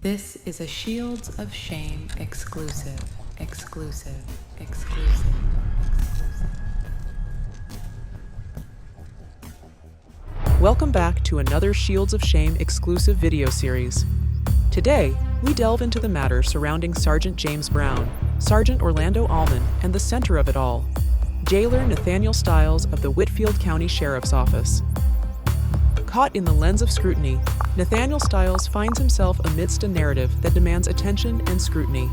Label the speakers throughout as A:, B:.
A: This is a Shields of Shame exclusive.
B: Welcome back to another Shields of Shame exclusive video series. Today, we delve into the matter surrounding Sergeant James Brown, Sergeant Orlando Almon, and the center of it all, Jailer Nathanael Stiles of the Whitfield County Sheriff's Office. Caught in the lens of scrutiny, Nathanael Stiles finds himself amidst a narrative that demands attention and scrutiny.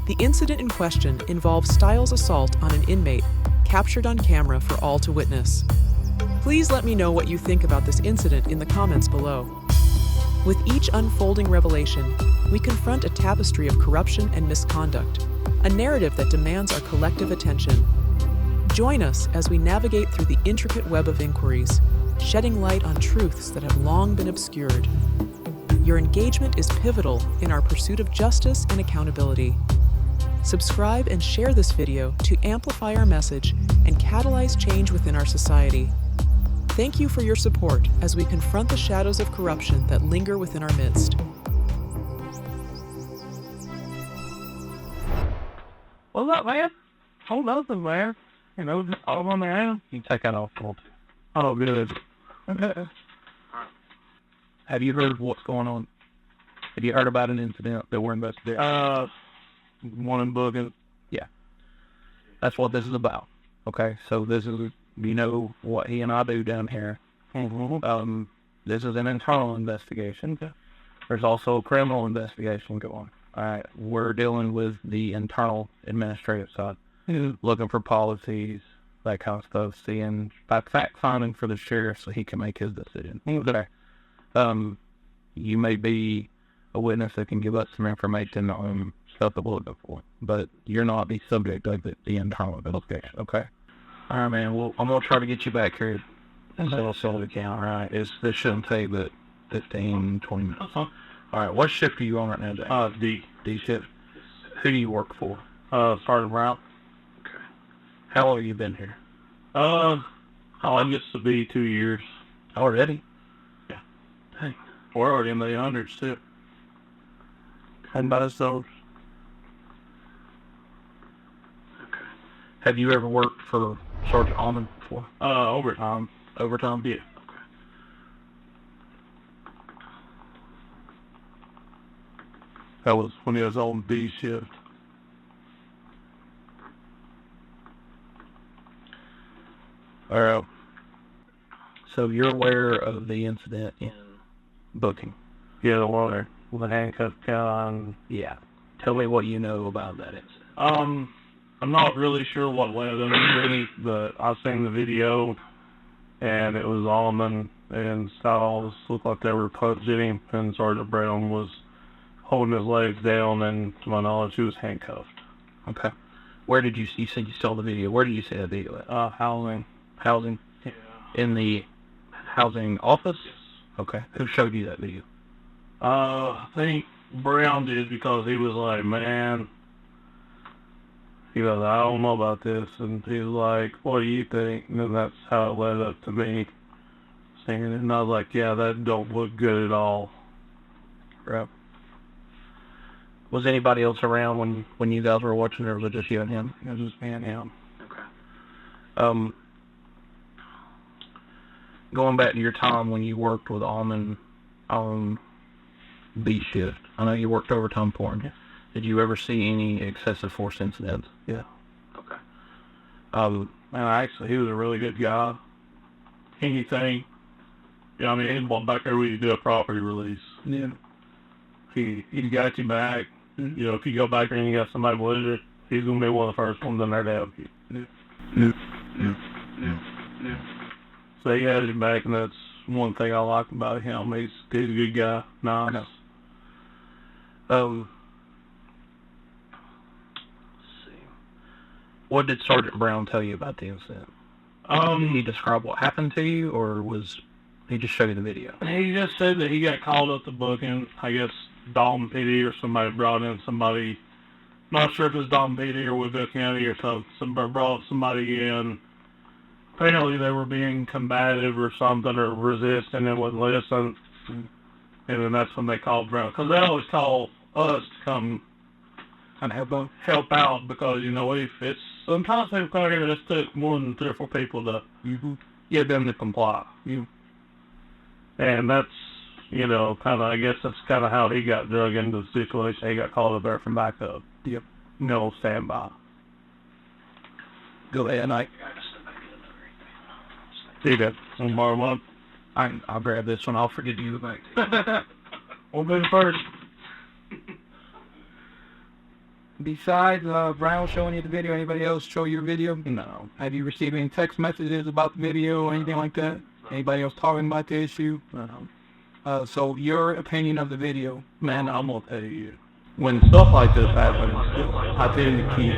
B: The incident in question involves Stiles' assault on an inmate, captured on camera for all to witness. Please let me know what you think about this incident in the comments below. With each unfolding revelation, we confront a tapestry of corruption and misconduct, a narrative that demands our collective attention. Join us as we navigate through the intricate web of inquiries, shedding light on truths that have long been obscured. Your engagement is pivotal in our pursuit of justice and accountability. Subscribe and share this video to amplify our message and catalyze change within our society. Thank you for your support as we confront the shadows of corruption that linger within our midst.
C: What's up, man? Hold nothing, man. You know, just all on the hand. You can take that off. Oh, good.
D: Have you heard what's going on? Have you heard about an incident that we're investigating?
C: One in booking.
D: Yeah. That's what this is about. Okay, so this is, you know, what he and I do down here.
C: Mm-hmm.
D: This is an internal investigation. There's also a criminal investigation going. All right, we're dealing with the internal administrative side, looking for policies, that kind of stuff, seeing, fact finding for the sheriff so he can make his decision. Okay. You may be a witness that can give us some information on stuff that we're looking for, but you're not the subject of the internal investigation, okay? All right, man, well, I'm going to try to get you back here as soon as we can, all right? This shouldn't take but 15, 20 minutes. All right, what shift are you on right now, Jay? D shift. Who do you work for?
C: Sergeant Brown.
D: How long have you been here?
C: I guess to be 2 years.
D: Already?
C: Yeah.
D: Hey.
C: We're already in the 800s, too. And by those.
D: Okay. Have you ever worked for Sergeant Almon before?
C: Overtime.
D: Overtime?
C: Yeah.
D: Okay.
C: That was when he was on B shift.
D: All right. So you're aware of the incident in booking?
C: Yeah, the one with the handcuff on.
D: Yeah. Tell me what you know about that incident.
C: I'm not really sure what led them to me, but I've seen the video, and it was Almon and Stiles looked like they were punching him, and Sergeant Brown was holding his legs down, and to my knowledge, he was handcuffed.
D: Okay. Where did you said you saw the video. Where did you see that video at?
C: Housing.
D: Housing?
C: Yeah.
D: In the housing office?
C: Yes.
D: Okay. Who showed you that video?
C: I think Brown did, because he was like, man, he goes, I don't know about this, and he was like, what do you think? And then that's how it led up to me saying it, and I was like, yeah, that don't look good at all.
D: Right. Was anybody else around when you guys were watching, or was it just you and him?
C: It was just me and him.
D: Okay. Going back to your time when you worked with Almon on B shift, I know you worked overtime for him.
C: Yeah.
D: Did you ever see any excessive force incidents?
C: Yeah.
D: Okay.
C: Man, actually, he was a really good guy. Anything, you know, I mean, he went back there when you do a property release.
D: Yeah.
C: He got you back. You know, if you go back there and you got somebody with it, he's going to be one of the first ones in there to help you.
D: Yeah.
C: So he had you back, and that's one thing I like about him. He's a good guy. Nice.
D: Let's see. What did Sergeant Brown tell you about the incident? Did he describe what happened to you, or was he just show you the video?
C: He just said that he got called up to booking. I guess Dalton PD or somebody brought in somebody. Not sure if it was Dalton PD or Whitfield County or something. Somebody brought somebody in. Apparently they were being combative or something, or resisting and wouldn't listen. And then that's when they called Brown. Because they always call us to come
E: And
C: help out because, you know, if it's... Sometimes people come here and just took more than 3 or 4 people to get them to comply. And that's, you know, kind of, I guess that's kind of how he got drug into the situation. He got called up there from backup.
E: Yep.
C: No standby.
E: Go ahead, Ike.
C: See that? One more month.
E: I'll grab this one. I'll forget you back.
C: We'll be the first.
E: Besides Brown showing you the video, anybody else show your video?
C: No.
E: Have you received any text messages about the video or anything like that? Anybody else talking about the issue?
C: No.
E: So your opinion of the video?
C: Man, I'm going to tell you. When stuff like this happens, I tend to keep,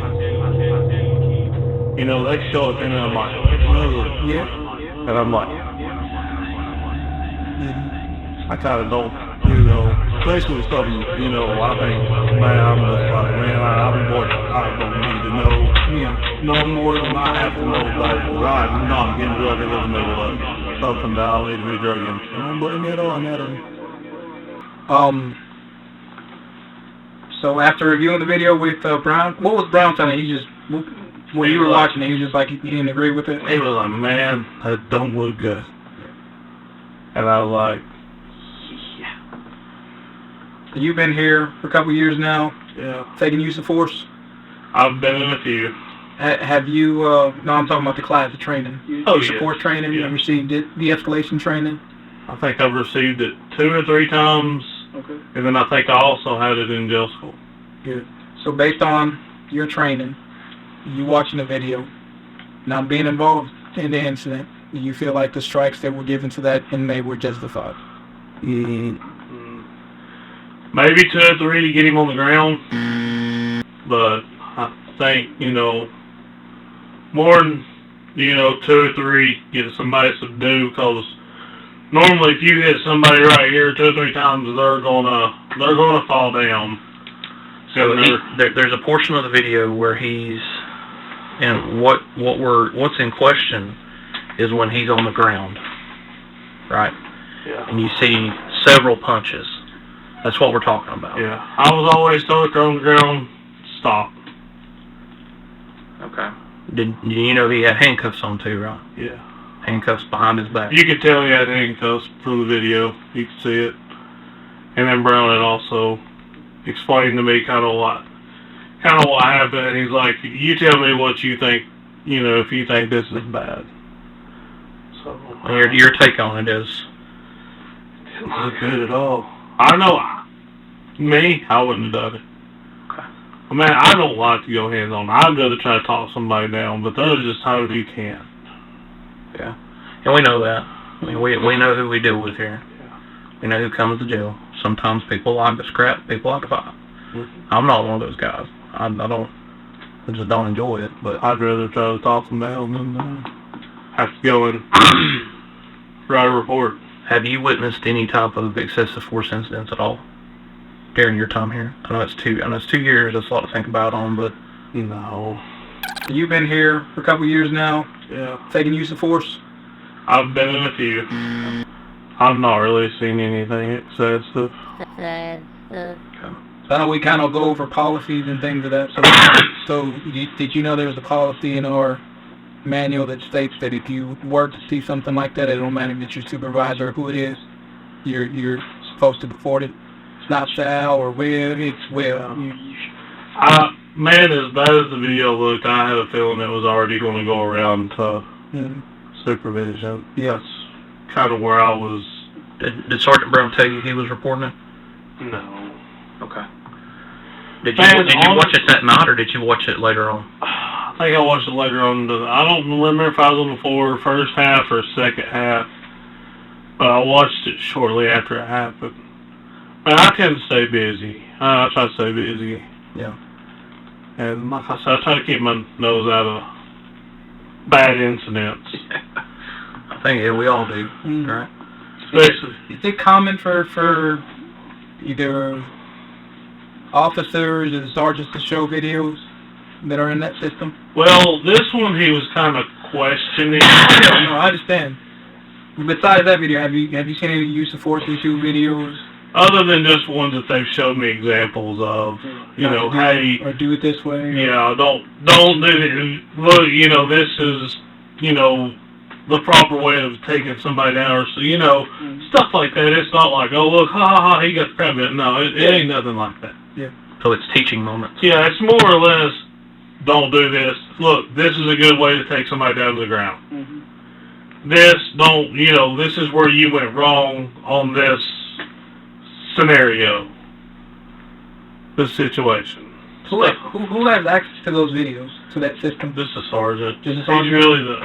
C: you know, they show it and I'm like,
E: Yeah.
C: and I'm like, I kind of don't, you know, especially with something, you know, I think, man, I'm just like, man, I don't need to know, no more than I have to know about it. I'm not getting drugged in the middle of something that I don't need to be drugged into.
E: Don't blame it on that. So after reviewing the video with Brown, what was Brown telling you? He just, when you were watching it, he was just like, he didn't agree with it?
C: He was like, man, that don't look good. And I was like,
E: You've been here for a couple of years now,
C: yeah.
E: taking use of force.
C: I've been in a few.
E: Have you, no, I'm talking about the class of training. Support training,
C: yeah.
E: you received de-escalation training?
C: I think I've received it 2 or 3 times.
E: Okay.
C: And then I think I also had it in jail school.
E: Good. So based on your training, you watching the video, not being involved in the incident, do you feel like the strikes that were given to that inmate were justified?
C: Maybe 2 or 3 to get him on the ground. But I think, you know, more than, you know, 2 or 3 get somebody subdued, because normally if you hit somebody right here 2 or 3 times, they're gonna fall down.
D: So there's a portion of the video where he's, and what's in question is when he's on the ground, right?
C: Yeah.
D: And you see several punches. That's what we're talking about.
C: Yeah. I was always told to on the ground, stop.
D: Okay. Did you know he had handcuffs on too, right?
C: Yeah.
D: Handcuffs behind his back.
C: You could tell he had handcuffs from the video. You could see it. And then Brown had also explained to me kind of what happened. And he's like, you tell me what you think, you know, if you think this is bad. So
D: Your take on it is?
C: It didn't look good at all. I know, I wouldn't have done it.
D: Okay.
C: I mean, I don't like to go hands on. I'd rather try to talk somebody down, but there's just times you can't.
D: Yeah. And we know that. I mean, we know who we deal with here.
C: Yeah.
D: We know who comes to jail. Sometimes people like to scrap, people like to fight.
C: Mm-hmm.
D: I'm not one of those guys. I just don't enjoy it. But
C: I'd rather try to talk them down than have to go and write a report.
D: have you witnessed any type of excessive force incidents at all during your time here? I know it's 2 years. That's a lot to think about but
C: No.
E: You've been here for a couple of years now,
C: Yeah.
E: taking use of force?
C: I've been in a few. I've not really seen anything excessive.
E: I know we kind of go over policies and things of that. So did you know there's a policy in our manual that states that if you were to see something like that, it don't matter if it's your supervisor or who it is, you're supposed to report it. It's not shall or will, it's will.
C: Man, as bad as the video looked, I had a feeling it was already going to go around to supervision.
E: Yes.
C: That's kind of where I was.
D: Did Sergeant Brown tell you he was reporting it?
C: No.
D: Okay. Did you watch it that night, or did you watch it later on?
C: I think I watched it later on. I don't remember if I was on the first half or second half, but I watched it shortly after it happened. But I tend to stay busy. I try to stay busy.
E: Yeah.
C: And like I said, I try to keep my nose out of bad incidents.
D: I think we all do, right?
C: Especially.
E: Is it common for either officers or sergeants to show videos that are in that system?
C: Well, this one he was kind of questioning.
E: No, I understand. Besides that video, have you seen any use of force issue videos
C: other than just ones that they've showed me examples of, you know, hey,
E: or do it this way.
C: yeah, don't do it. Look, you know, this is, you know, the proper way of taking somebody down, or so, you know, stuff like that. It's not like, oh look, ha ha ha, he got the crap in. No, it ain't nothing like that.
E: Yeah.
D: So it's teaching moments.
C: Yeah, it's more or less, don't do this. Look, this is a good way to take somebody down to the ground. This, don't, you know, this is where you went wrong on this scenario, this situation.
E: Who has access to those videos, to that system?
C: Just a sergeant.
E: Just a sergeant?
C: He's really the,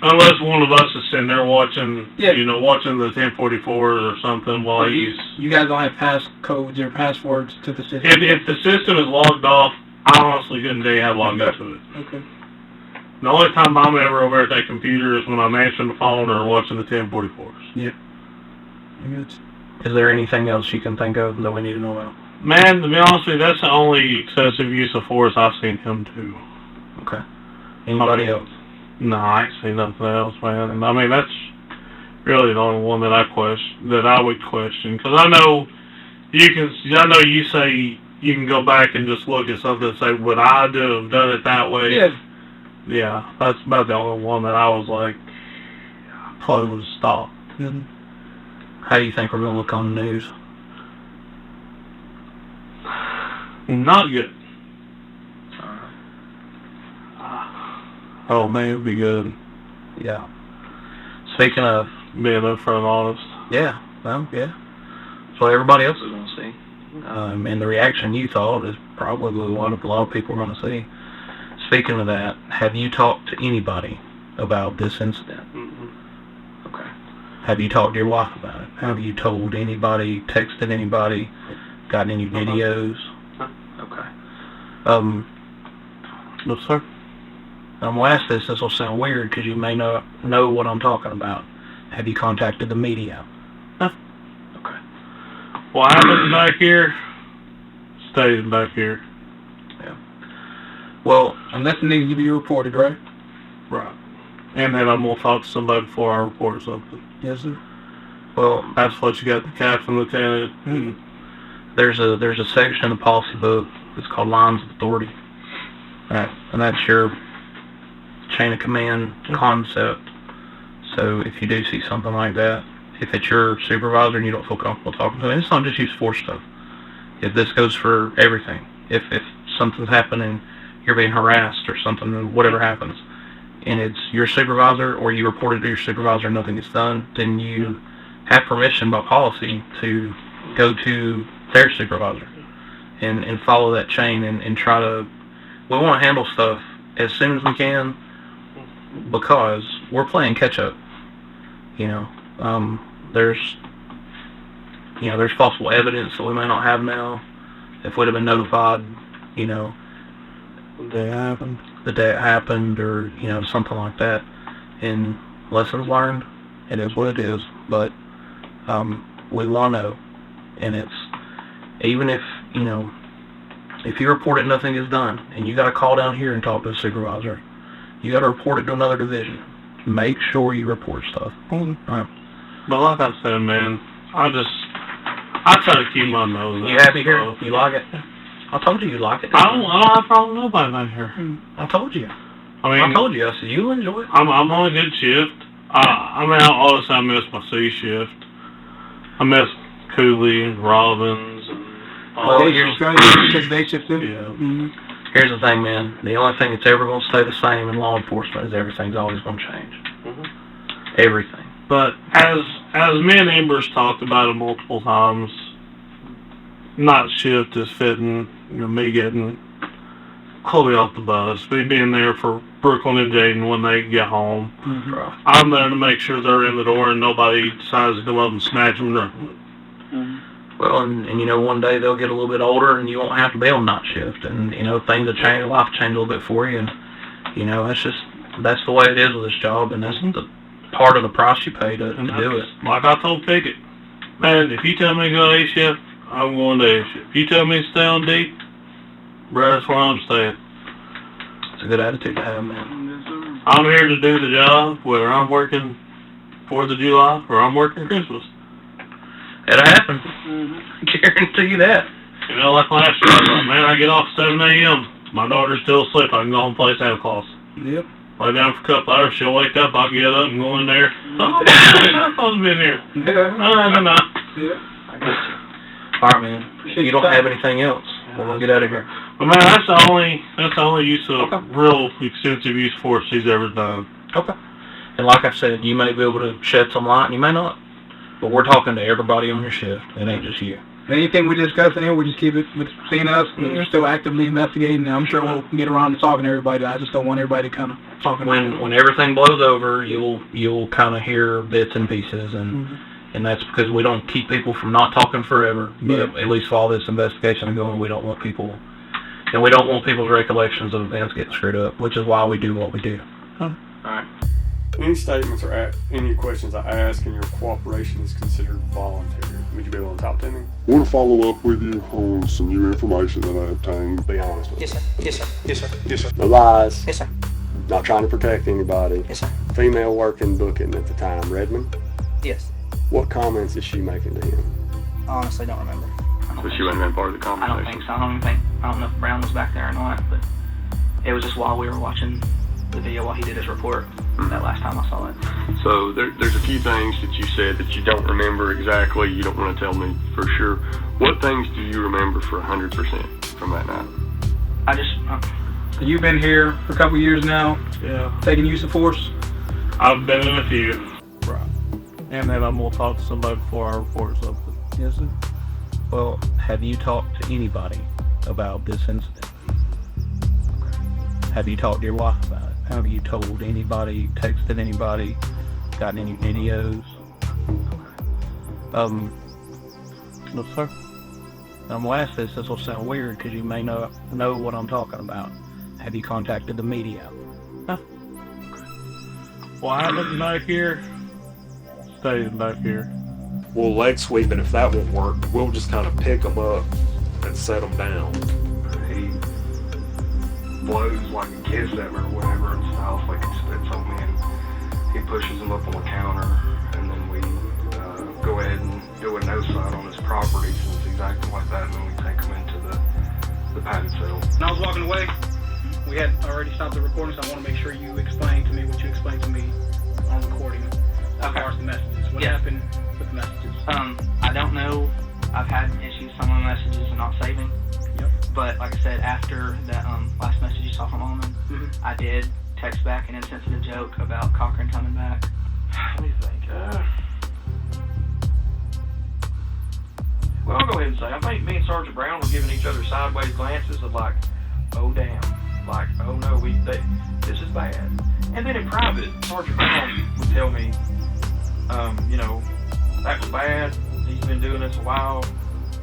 C: unless one of us is sitting there watching,
E: Yeah.
C: you know, watching the 1044 or something while he's...
E: You guys don't have passcodes or passwords to the system?
C: If the system is logged off, I honestly couldn't tell you how to log into it.
E: Okay.
C: The only time I'm ever over at that computer is when I'm answering the phone or watching the 1044s.
E: Yeah.
D: Is there anything else you can think of that we need to know about?
C: Man, to be honest with you, that's the only excessive use of force I've seen him do.
D: Okay. Anybody else?
C: No, I ain't seen nothing else, man. I mean, that's really the only one that I would question. Because I know you say you can go back and just look at something and say, would I have done it that way?
E: Yeah.
C: Yeah, that's about the only one that I was like, probably would have stopped.
D: How do you think we're going to look on the news?
C: Not good. Oh man, it'd be good.
D: Yeah. Speaking of
C: being upfront and honest.
D: Yeah, well, yeah. That's what everybody else is going to see. And the reaction you thought is probably what a lot of people are going to see. Speaking of that, have you talked to anybody about this incident? Okay. Have you talked to your wife about it? Have you told anybody, texted anybody, got any videos? Okay.
C: No, sir.
D: I'm going to ask this. This will sound weird because you may not know what I'm talking about. Have you contacted the media?
C: No. Okay. What happens back here stays back here.
D: Yeah. Well,
E: unless it needs to be reported, right?
C: Right. And then I'm going to talk to somebody before I report something.
E: Yes, sir.
D: Well,
C: that's what you got the captain, lieutenant.
D: There's a section in the policy book. It's called Lines of Authority. Right. And that's your chain of command concept. So if you do see something like that, if it's your supervisor and you don't feel comfortable talking to them, it's not just use force stuff. If this goes for everything, if something's happening, you're being harassed or something, whatever happens, and it's your supervisor or you report it to your supervisor and nothing is done, then you have permission by policy to go to their supervisor and follow that chain and try to, we want to handle stuff as soon as we can because we're playing catch up. You know, there's possible evidence that we may not have now. If we'd have been notified, you know, the day it happened, or you know, something like that. And lessons learned, it is what it is. But we want to know, and it's even if you know, if you report it, nothing is done, and you got to call down here and talk to a supervisor. You got to report it to another division. Make sure you report stuff. Right.
C: But like I said, man, I try to keep my nose out.
D: You happy here? You like it? I told you like it.
C: I don't have a problem with nobody out here.
D: I told you.
C: I
D: told you. I said you'll enjoy it.
C: I'm on a good shift. I mean, honestly, I miss my C shift. I miss Cooley and Robbins and
E: day shift too.
C: Yeah.
D: Here's the thing, man. The only thing that's ever going to stay the same in law enforcement is everything's always going to change. Everything.
C: But as me and Ember's talked about it multiple times, night shift is fitting. You know, me getting Chloe off the bus, me being there for Brooklyn and Jaden when they get home. I'm there to make sure they're in the door and nobody decides to come up and snatch them.
D: Well, and you know, one day they'll get a little bit older and you won't have to be on night shift, and you know, things will change, life will change a little bit for you, and you know, that's the way it is with this job, and that's the part of the price you pay to do it.
C: Like I told Pickett, man, if you tell me to go A shift, I'm going to A shift. If you tell me to stay on D, bro, that's where I'm staying.
D: It's a good attitude to have, man.
C: I'm here to do the job, whether I'm working 4th of July or I'm working Christmas.
D: It'll happen. Guarantee you that.
C: You know, like last year, I was like, man, I get off 7 a.m. My daughter's still asleep. I can go home and play Santa Claus.
E: Yep.
C: Lay down for a couple hours. She'll wake up. I'll get up and go in there. Oh, Santa Claus has been here. No.
D: All right, man. You don't have anything else. We'll get out of here.
C: But man, that's the only use of real extensive use force he's ever done.
D: Okay. And like I said, you may be able to shed some light, and you may not. But we're talking to everybody on your shift. It ain't just you.
E: Anything we discuss in here, we just keep it between us. We're still actively investigating. I'm sure we'll get around to talking to everybody. I just don't want everybody to kind of talking.
D: When everything blows over, you'll kind of hear bits and pieces, and that's because we don't keep people from not talking forever. But at least while this investigation is going, we don't want people's recollections of events getting screwed up, which is why we do what we do.
C: All right.
F: Any statements or any questions I ask and your cooperation is considered voluntary. Would you be able to talk to me?
G: I want to follow up with you on some new information that I obtained.
F: Be honest with me.
H: Yes, sir. Yes, sir. Yes, sir.
F: Yes, sir. No lies.
H: Yes, sir.
F: Not trying to protect anybody.
H: Yes, sir.
F: Female working booking at the time. Redmond?
H: Yes.
F: What comments is she making to him?
H: I honestly don't remember.
F: So she wouldn't have been part of the conversation?
H: I don't think so. I don't know if Brown was back there or not, but it was just while we were watching the video while he did his report that last time I saw it.
G: So there's a few things that you said that you don't remember exactly. You don't want to tell me for sure. What things do you remember for 100% from that night?
H: I just...
E: So you've been here for a couple years now.
C: Yeah.
E: Taking use of force.
C: I've been in a few. Right. And then I'm going to talk to somebody before I report something.
E: Yes, sir.
D: Well, have you talked to anybody about this incident? Have you talked to your wife about it? Have you told anybody, texted anybody, gotten any videos?
C: No, sir.
D: I'm going to ask this will sound weird because you may not know what I'm talking about. Have you contacted the media?
C: Huh? Well, I haven't back here. Staying back here.
F: Well, leg sweeping, if that won't work, we'll just kind of pick them up and set them down.
G: He blows like a kiss at me or whatever and stuff, like he spits on me, and he pushes them up on the counter, and then we go ahead and do a no sign on his property, and it's exactly like that, and then we take him into the padded cell.
E: When I was walking away, we had already stopped the recording, so I want to make sure you explain to me what you explained to me on recording as far as the messages. What happened with the messages?
H: I don't know. I've had issues with some of the messages and not saving.
E: Yep.
H: But like I said, after that last message you saw from Almon, I did text back an insensitive joke about Cochran coming back.
I: Let me think. Well, I'll go ahead and say, I think me and Sergeant Brown were giving each other sideways glances of like, oh damn, like, oh no, this is bad. And then in private, Sergeant Brown would tell me, you know, that was bad. He's been doing this a while.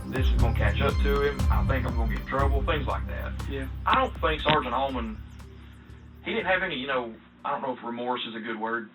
I: This is going to catch up to him. I think I'm going to get in trouble. Things like that.
E: Yeah.
I: I don't think Sergeant Almon, he didn't have any, you know, I don't know if remorse is a good word.